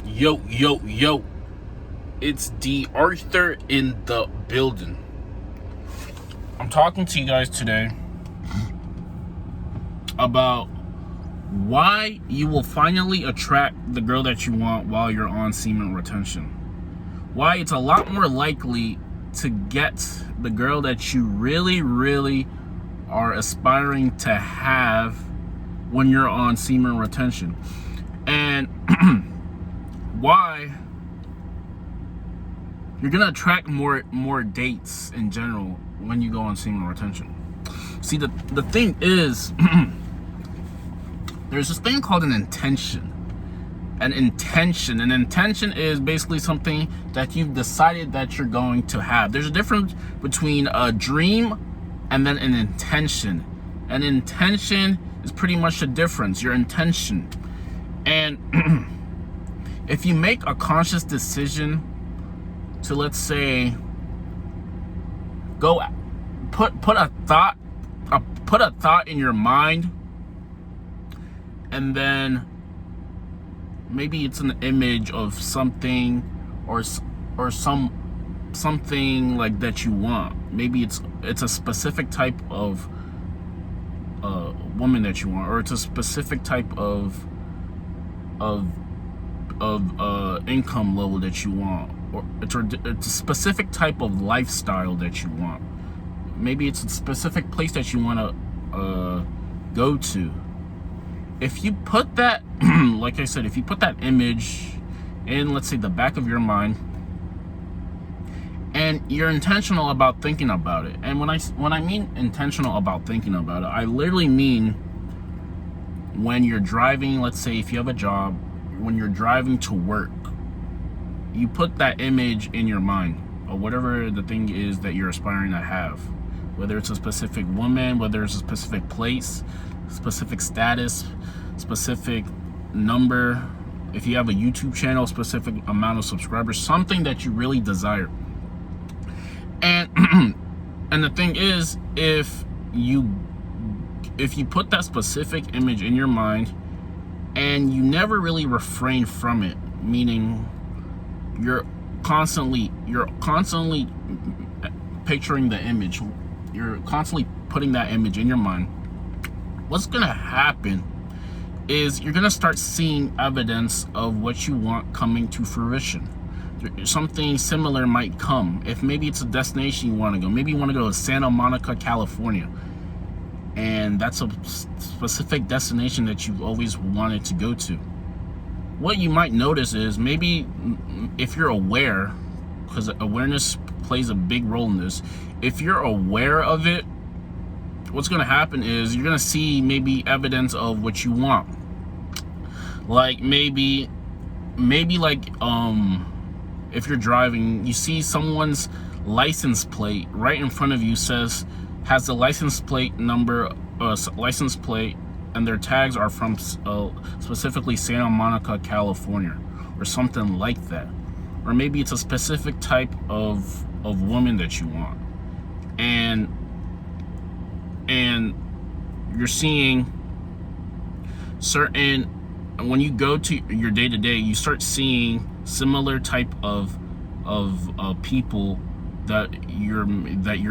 Yo, yo, yo. It's D.Arthur in the building. I'm talking to you guys today about why you will finally attract the girl that you want while you're on semen retention. Why it's a lot more likely to get the girl that you really are aspiring to have when you're on semen retention. And why you're gonna attract more dates in general when you go on semen retention. See, the thing is, there's this thing called an intention. An intention is basically something that you've decided that you're going to have. There's a difference between a dream and then an intention. An intention is pretty much the difference, your intention. And if you make a conscious decision to, let's say, go put a thought in your mind, and then maybe it's an image of something or something like that you want. Maybe it's a specific type of woman that you want, or it's a specific type of income level that you want, or it's a specific type of lifestyle that you want. Maybe it's a specific place that you want to go to. If you put that, like I said, if you put that image in, let's say, the back of your mind, and you're intentional about thinking about it, and when I mean intentional about thinking about it, I literally mean when you're driving, let's say if you have a job, when you're driving to work, you put that image in your mind, or whatever the thing is that you're aspiring to have, whether it's a specific woman, whether it's a specific place, specific status, specific number, if you have a YouTube channel, specific amount of subscribers, something that you really desire. And and the thing is, if you put that specific image in your mind and you never really refrain from it, meaning you're constantly picturing the image, you're constantly putting that image in your mind, what's gonna happen is you're gonna start seeing evidence of what you want coming to fruition. Something similar might come. If maybe it's a destination you want to go, maybe you want to go to Santa Monica, California, and that's a specific destination that you've always wanted to go to. What you might notice is, maybe if you're aware, because awareness plays a big role in this, if you're aware of it, what's going to happen is you're going to see maybe evidence of what you want. Like maybe like if you're driving, you see someone's license plate right in front of you, has the license plate number, license plate, and their tags are from specifically Santa Monica, California, or something like that. Or maybe it's a specific type of woman that you want, and you're seeing certain, when you go to your day-to-day, you start seeing similar type of people that you were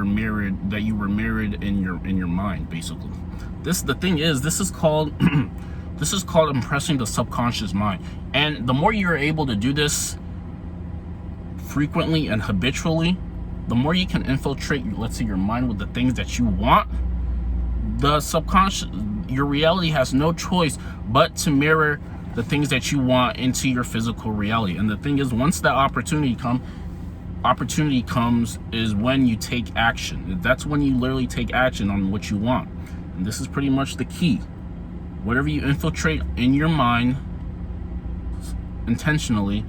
mirrored in your mind, basically. The thing is, this is called impressing the subconscious mind. And the more you're able to do this frequently and habitually, the more you can infiltrate, let's say, your mind with the things that you want. The subconscious, your reality has no choice but to mirror the things that you want into your physical reality. And the thing is, once that opportunity comes is when you take action. That's when you literally take action on what you want. And this is pretty much the key. Whatever you infiltrate in your mind intentionally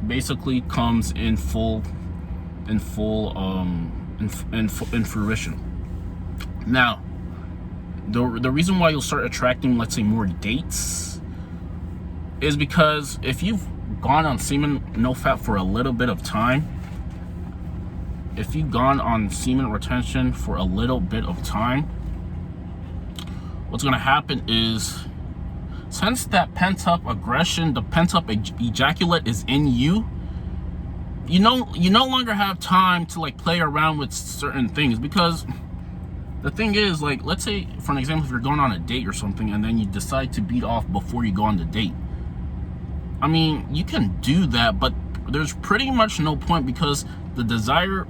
basically comes in fruition. Now, the reason why you'll start attracting, let's say, more dates is because if you've gone on semen no fat for a little bit of time, if you've gone on semen retention for a little bit of time, what's going to happen is since that pent-up aggression, the pent-up ejaculate is in you, you no longer have time to like play around with certain things. Because the thing is, like, let's say for an example, if you're going on a date or something and then you decide to beat off before you go on the date, I mean, you can do that, but there's pretty much no point, because the desire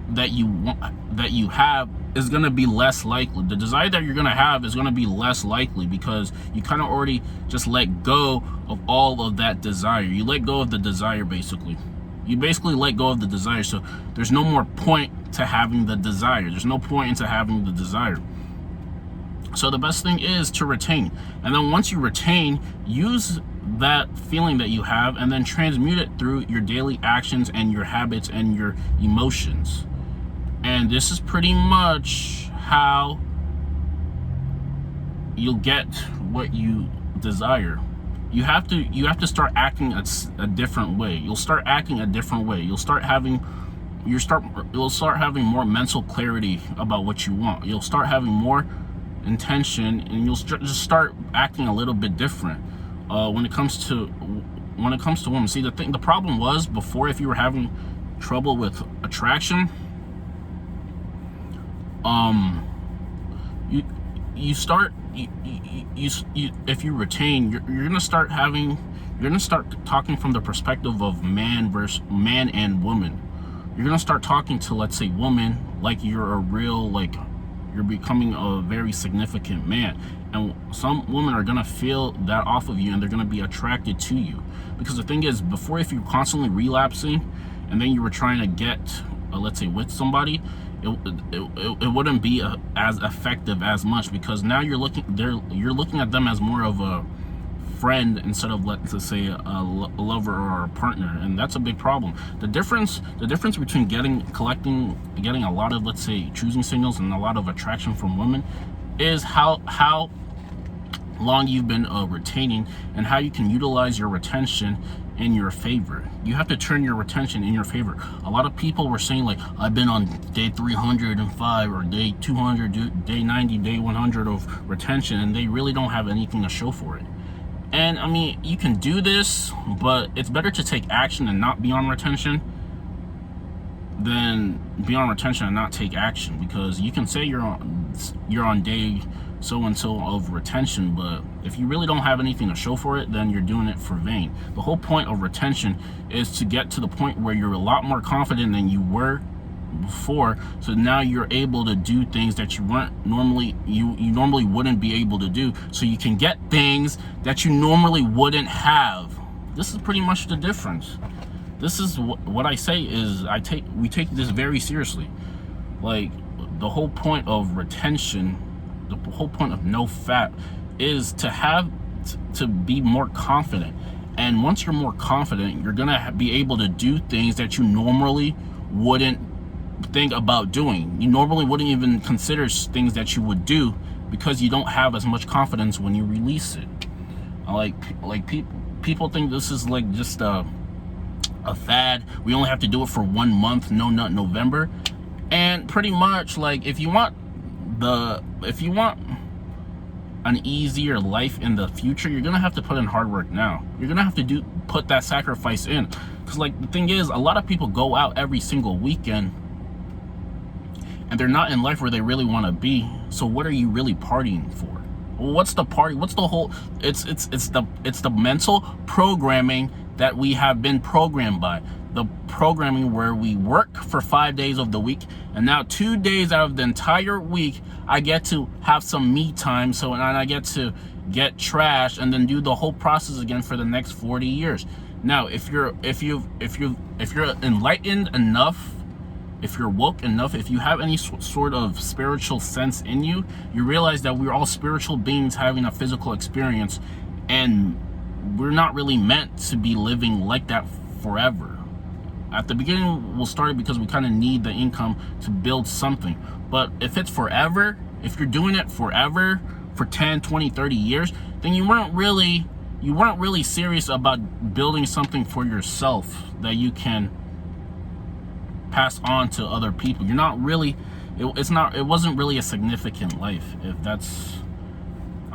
that you have is going to be less likely. The desire that you're going to have is going to be less likely, because you kind of already just let go of all of that desire. You let go of the desire, basically. You basically let go of the desire, so there's no more point to having the desire. There's no point into having the desire. So the best thing is to retain. And then once you retain, use that feeling that you have and then transmute it through your daily actions and your habits and your emotions. And this is pretty much how you'll get what you desire. You have to start acting a different way. You'll start acting a different way. You'll start having more mental clarity about what you want. You'll start having more intention, and you'll just start acting a little bit different when it comes to women. See, the problem was before, if you were having trouble with attraction, if you retain, you're gonna start talking from the perspective of man and woman. You're gonna start talking to, let's say, woman like you're a real, like you're becoming a very significant man. And some women are gonna feel that off of you, and they're gonna be attracted to you. Because the thing is, before, if you're constantly relapsing and then you were trying to get, let's say, with somebody, it wouldn't be as effective as much, because now you're looking at them as more of a friend instead of, let's say, a lover or a partner. And that's a big problem. The difference between getting a lot of, let's say, choosing signals and a lot of attraction from women is how long you've been retaining, and how you can utilize your retention in your favor. You have to turn your retention in your favor. A lot of people were saying, like, I've been on day 305 or day 200, day 90, day 100 of retention, and they really don't have anything to show for it. And I mean, you can do this, but it's better to take action and not be on retention than be on retention and not take action. Because you can say you're on day so and so of retention, but if you really don't have anything to show for it, then you're doing it for vain. The whole point of retention is to get to the point where you're a lot more confident than you were before, so now you're able to do things that you normally wouldn't be able to do, so you can get things that you normally wouldn't have. This is pretty much the difference. This is what I say is we take this very seriously. Like, the whole point of retention, the whole point of no fap is to be more confident. And once you're more confident, you're gonna be able to do things that you normally wouldn't think about doing. You normally wouldn't even consider things that you would do, because you don't have as much confidence when you release it. Like people think this is like just a fad. We only have to do it for 1 month, no nut November. And pretty much, like, if you want an easier life in the future, you're gonna have to put in hard work now. You're gonna have to put that sacrifice in. Because, like, the thing is, a lot of people go out every single weekend and they're not in life where they really want to be. So what are you really partying for? Well, what's the party? What's the whole? It's the mental programming that we have been programmed by. The programming where we work for 5 days of the week, and now 2 days out of the entire week I get to have some me time. So, and I get to get trashed and then do the whole process again for the next 40 years. Now, if you're enlightened enough, if you're woke enough, if you have any sort of spiritual sense in you, you realize that we're all spiritual beings having a physical experience, and we're not really meant to be living like that forever. At the beginning, we'll start it because we kind of need the income to build something. But if it's forever, if you're doing it forever, for 10, 20, 30 years, then you weren't really serious about building something for yourself that you can pass on to other people. You're not really, it wasn't really a significant life. If that's,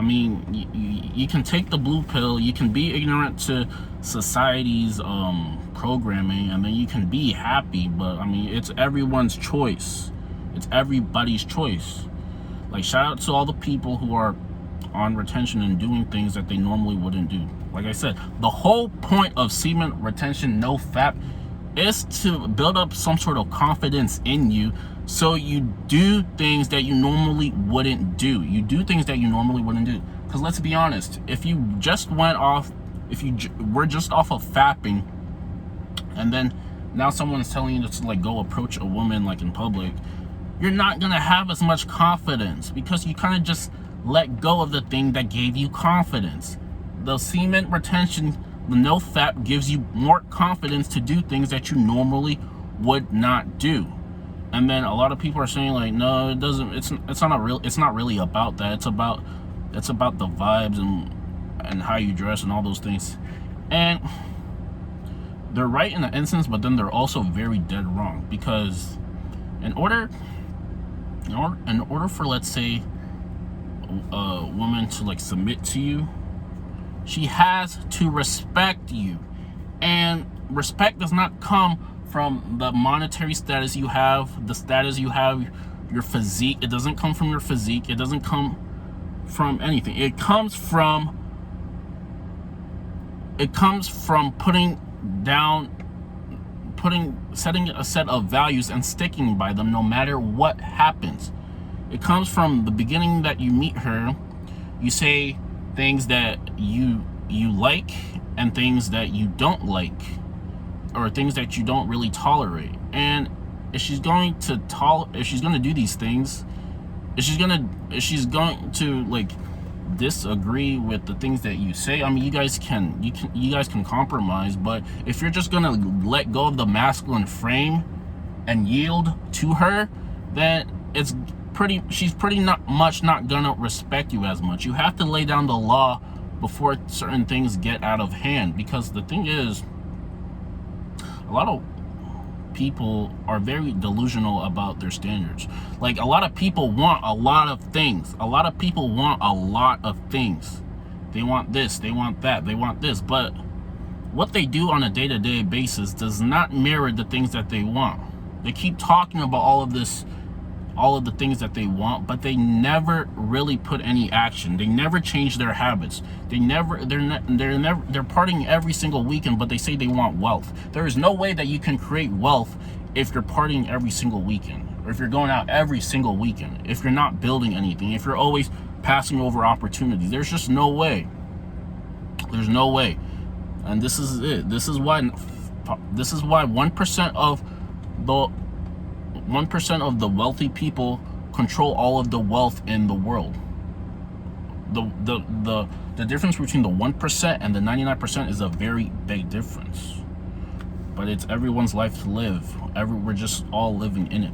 I mean, you can take the blue pill, you can be ignorant to society's programming, and then you can be happy. But I mean, it's everyone's choice. It's everybody's choice. Like, shout out to all the people who are on retention and doing things that they normally wouldn't do. Like I said, the whole point of semen retention, no fap, is to build up some sort of confidence in you, so you do things that you normally wouldn't do. You do things that you normally wouldn't do. Because let's be honest, if you just went off, if you were just off of fapping, and then now someone's telling you to like go approach a woman like in public, you're not gonna have as much confidence, because you kind of just let go of the thing that gave you confidence. The semen retention, the no fap, gives you more confidence to do things that you normally would not do. And then a lot of people are saying like, no, it doesn't. It's not really about that. It's about the vibes and how you dress and all those things. And they're right in an instance, but then they're also very dead wrong, because in order for, let's say, a woman to like submit to you, she has to respect you. And respect does not come from the monetary status you have, the status you have, your physique. It doesn't come from your physique. It doesn't come from anything. It comes from setting a set of values and sticking by them no matter what happens. It comes from the beginning that you meet her. You say things that you like and things that you don't like, or things that you don't really tolerate. And if she's going to do these things, if she's going to like disagree with the things that you say, I mean, you guys can compromise. But if you're just gonna let go of the masculine frame and yield to her, then she's pretty not gonna respect you as much. You have to lay down the law before certain things get out of hand, because the thing is, a lot of people are very delusional about their standards. Like, a lot of people want a lot of things. A lot of people want a lot of things. They want this, they want that, they want this. But what they do on a day-to-day basis does not mirror the things that they want. They keep talking about all of the things that they want, but they never really put any action. They never change their habits. They're partying every single weekend, but they say they want wealth. There is no way that you can create wealth if you're partying every single weekend, or if you're going out every single weekend, if you're not building anything, if you're always passing over opportunities. There's just no way. There's no way. And this is it. This is why 1% of the wealthy people control all of the wealth in the world. The difference between the 1% and the 99% is a very big difference. But it's everyone's life to live. We're just all living in it.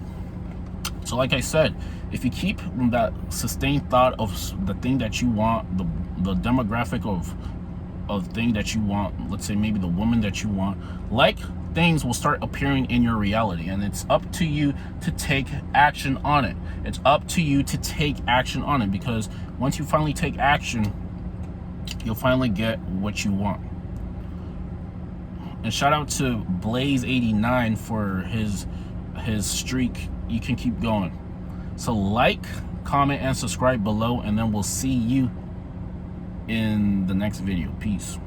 So like I said, if you keep that sustained thought of the thing that you want, the demographic of thing that you want, let's say maybe the woman that you want, like, things will start appearing in your reality, and it's up to you to take action on it. It's up to you to take action on it, because once you finally take action, you'll finally get what you want. And shout out to Blaze89 for his streak. You can keep going. So like, comment, and subscribe below, and then we'll see you in the next video. Peace.